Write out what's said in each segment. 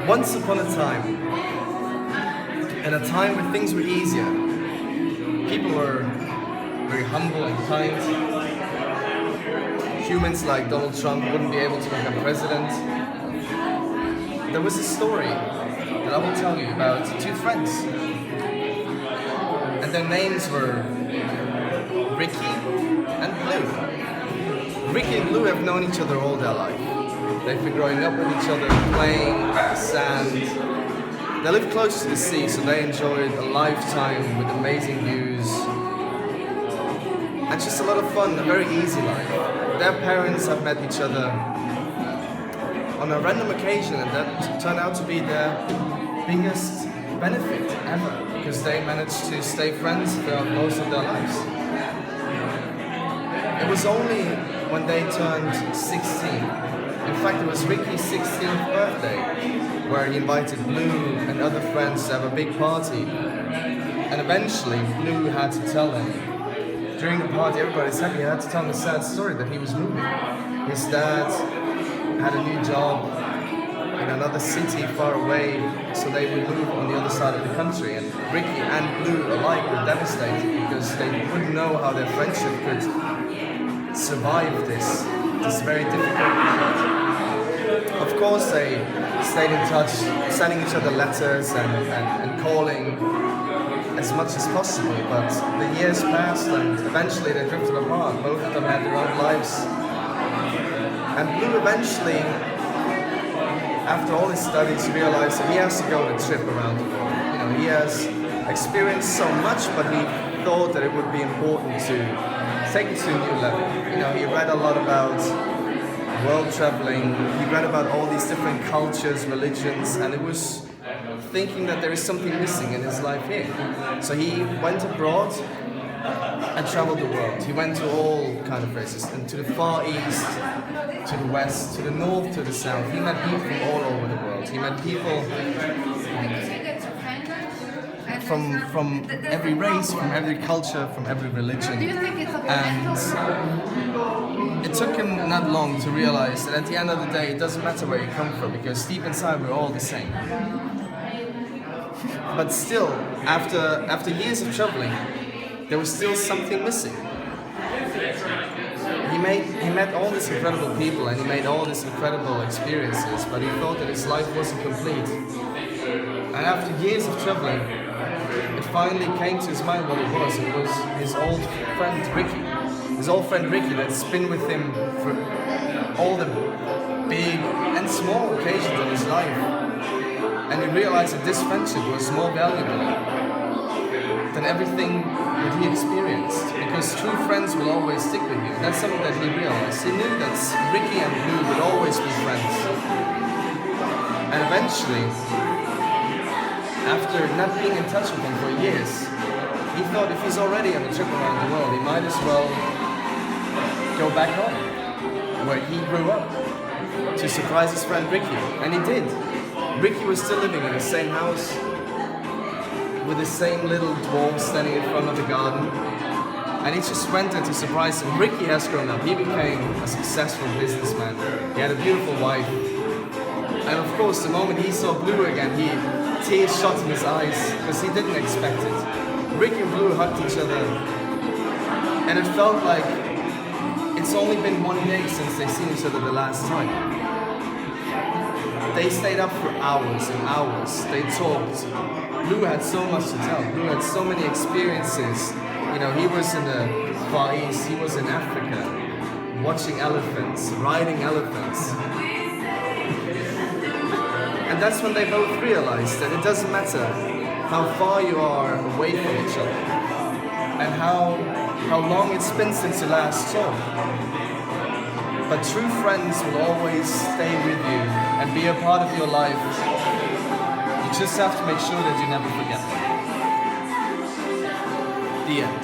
Once upon a time, in a time where things were easier, people were very humble and kind. Humans like Donald Trump wouldn't be able to become president. There was a story that I will tell you about two friends. And their names were Ricky and Blue. Ricky and Blue have known each other all their life. They've been growing up with each other, playing in the sand. They live close to the sea, so they enjoyed a lifetime with amazing views. And just a lot of fun, a very easy life. Their parents have met each other on a random occasion, and that turned out to be their biggest benefit ever, because they managed to stay friends throughout most of their lives. It was only when they turned 16. In fact, it was Ricky's 16th birthday, where he invited Blue and other friends to have a big party. And eventually, Blue had to tell him. During the party, everybody's happy. He had to tell him a sad story that he was moving. His dad had a new job in another city far away, so they would move on the other side of the country. And Ricky and Blue alike were devastated because they wouldn't know how their friendship could survive this very difficult period. Of course, they stayed in touch, sending each other letters and calling as much as possible, but the years passed and eventually they drifted apart. Both of them had their own lives. And Blue eventually, after all his studies, realized that he has to go on a trip around the world. You know, he has experienced so much, but he thought that it would be important to take it to a new level. You know, he read a lot about world traveling, he read about all these different cultures, religions, and it was thinking that there is something missing in his life here. So he went abroad and traveled the world. He went to all kind of places, and to the Far East, to the West, to the North, to the South. He met people from all over the world. He met people from every race, from every culture, from every religion. And it took him not long to realize that at the end of the day, it doesn't matter where you come from, because deep inside we're all the same. But still, after years of traveling, there was still something missing. He met all these incredible people and he made all these incredible experiences, but he thought that his life wasn't complete. And after years of traveling, it finally came to his mind what it was. It was his old friend Ricky. His old friend Ricky that's been with him for all the big and small occasions of his life. And he realized that this friendship was more valuable than everything that he experienced, because true friends will always stick with you. That's something that he realized. He knew that Ricky and Blue would always be friends. And eventually, after not being in touch with him for years, he thought if he's already on a trip around the world, he might as well go back home, where he grew up, to surprise his friend Ricky. And he did. Ricky was still living in the same house, with the same little dwarf standing in front of the garden, and he just went there to surprise him. Ricky has grown up. He became a successful businessman. He had a beautiful wife. And of course, the moment he saw Blue again, tears shot in his eyes, because he didn't expect it. Ricky and Blue hugged each other, and it felt like it's only been one day since they've seen each other the last time. They stayed up for hours and hours. They talked. Blue had so much to tell. Blue had so many experiences. You know, he was in the Far East, he was in Africa, watching elephants, riding elephants. And that's when they both realized that it doesn't matter how far you are away from each other and how long it's been since you last saw. But true friends will always stay with you and be a part of your life. You just have to make sure that you never forget them. The end.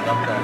Love that.